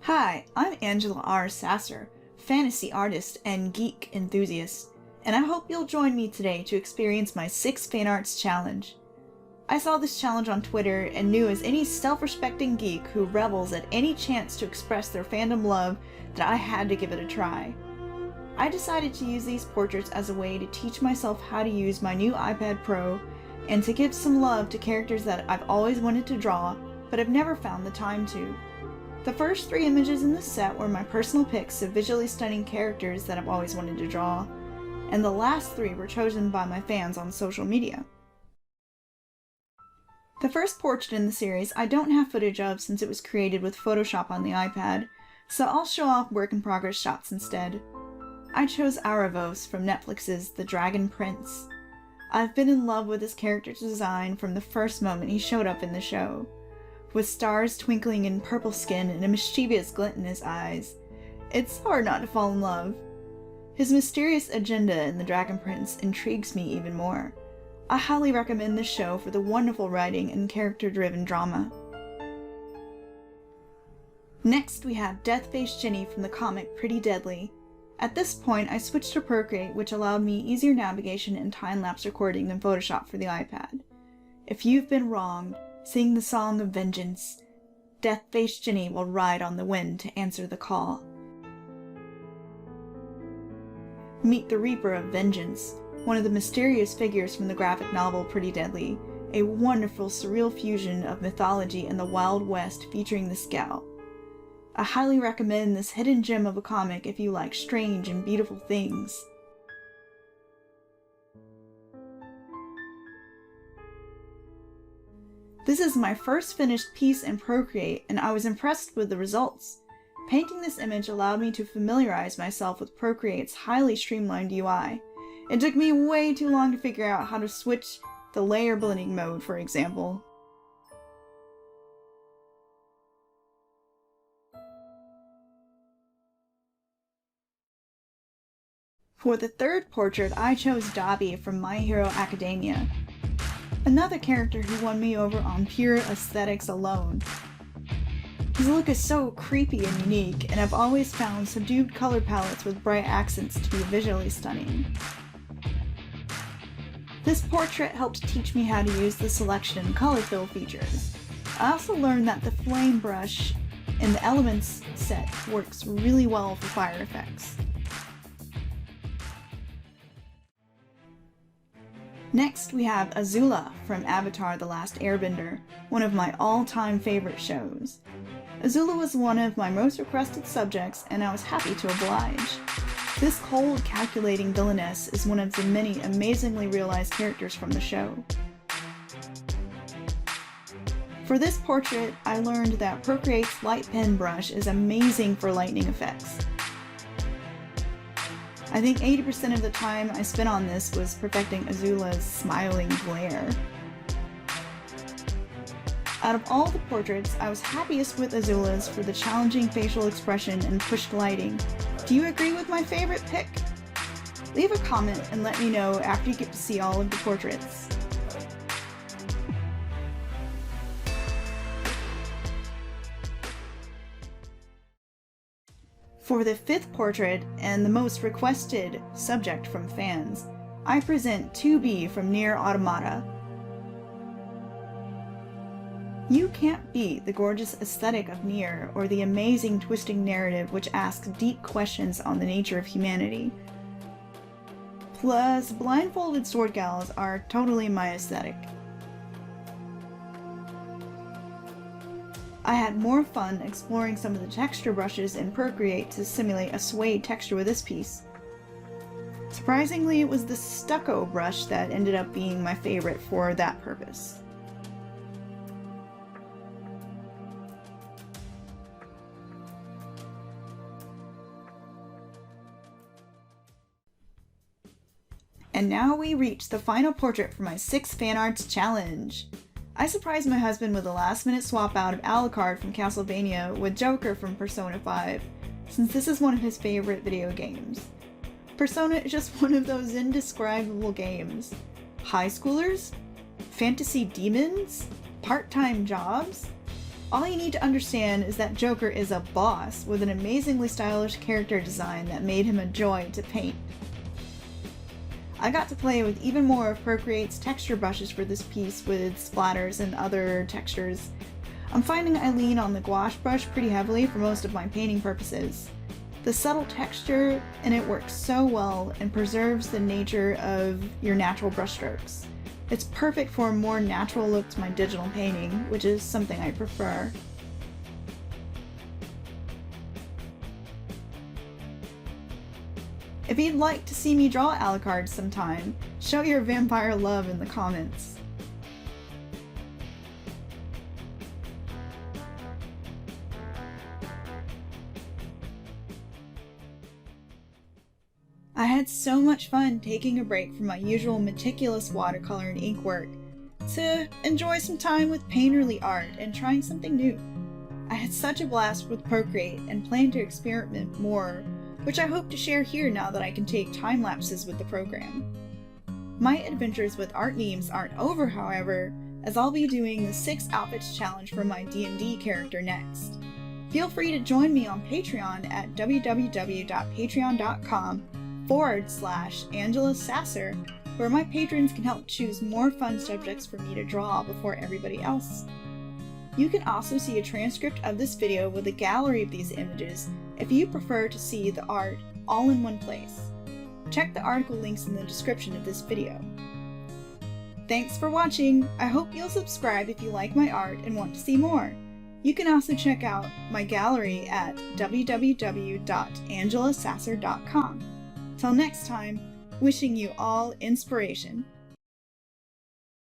Hi, I'm Angela R. Sasser, fantasy artist and geek enthusiast, and I hope you'll join me today to experience my 6 Fanarts challenge. I saw this challenge on Twitter and knew as any self-respecting geek who revels at any chance to express their fandom love that I had to give it a try. I decided to use these portraits as a way to teach myself how to use my new iPad Pro and to give some love to characters that I've always wanted to draw but have never found the time to. The first 3 images in this set were my personal picks of visually stunning characters that I've always wanted to draw, and the last 3 were chosen by my fans on social media. The first portrait in the series I don't have footage of since it was created with Photoshop on the iPad, so I'll show off work-in-progress shots instead. I chose Aravos from Netflix's The Dragon Prince. I've been in love with this character's design from the first moment he showed up in the show. With stars twinkling in purple skin and a mischievous glint in his eyes, it's hard not to fall in love. His mysterious agenda in The Dragon Prince intrigues me even more. I highly recommend this show for the wonderful writing and character-driven drama. Next we have Death-Faced Ginny from the comic Pretty Deadly. At this point I switched to Procreate, which allowed me easier navigation and time-lapse recording than Photoshop for the iPad. If you've been wronged, sing the song of vengeance. Death-Faced Ginny will ride on the wind to answer the call. Meet the Reaper of Vengeance, one of the mysterious figures from the graphic novel Pretty Deadly, a wonderful surreal fusion of mythology and the Wild West featuring the Scout. I highly recommend this hidden gem of a comic if you like strange and beautiful things. This is my first finished piece in Procreate, and I was impressed with the results. Painting this image allowed me to familiarize myself with Procreate's highly streamlined UI. It took me way too long to figure out how to switch the layer blending mode, for example. For the third portrait, I chose Dabi from My Hero Academia. Another character who won me over on pure aesthetics alone. His look is so creepy and unique, and I've always found subdued color palettes with bright accents to be visually stunning. This portrait helped teach me how to use the selection and color fill features. I also learned that the flame brush in the Elements set works really well for fire effects. Next we have Azula from Avatar: The Last Airbender, one of my all-time favorite shows. Azula was one of my most requested subjects, and I was happy to oblige. This cold, calculating villainess is one of the many amazingly realized characters from the show. For this portrait, I learned that Procreate's light pen brush is amazing for lightning effects. I think 80% of the time I spent on this was perfecting Azula's smiling glare. Out of all the portraits, I was happiest with Azula's for the challenging facial expression and pushed lighting. Do you agree with my favorite pick? Leave a comment and let me know after you get to see all of the portraits. For the 5th portrait, and the most requested subject from fans, I present 2B from Nier Automata. You can't beat the gorgeous aesthetic of Nier or the amazing twisting narrative which asks deep questions on the nature of humanity. Plus, blindfolded sword gals are totally my aesthetic. I had more fun exploring some of the texture brushes in Procreate to simulate a suede texture with this piece. Surprisingly, it was the stucco brush that ended up being my favorite for that purpose. And now we reach the final portrait for my 6 Fanarts challenge. I surprised my husband with a last-minute swap out of Alucard from Castlevania with Joker from Persona 5, since this is one of his favorite video games. Persona is just one of those indescribable games. High schoolers? Fantasy demons? Part-time jobs? All you need to understand is that Joker is a boss with an amazingly stylish character design that made him a joy to paint. I got to play with even more of Procreate's texture brushes for this piece with splatters and other textures. I'm finding I lean on the gouache brush pretty heavily for most of my painting purposes. The subtle texture in it works so well and preserves the nature of your natural brushstrokes. It's perfect for a more natural look to my digital painting, which is something I prefer. If you'd like to see me draw Alucard sometime, show your vampire love in the comments. I had so much fun taking a break from my usual meticulous watercolor and ink work to enjoy some time with painterly art and trying something new. I had such a blast with Procreate and plan to experiment more, which I hope to share here now that I can take time lapses with the program. My adventures with art memes aren't over, however, as I'll be doing the 6 outfits challenge for my D&D character next. Feel free to join me on Patreon at www.patreon.com/Angela Sasser, where my patrons can help choose more fun subjects for me to draw before everybody else. You can also see a transcript of this video with a gallery of these images if you prefer to see the art all in one place. Check the article links in the description of this video. Thanks for watching! I hope you'll subscribe if you like my art and want to see more. You can also check out my gallery at www.angelasasser.com. Till next time, wishing you all inspiration.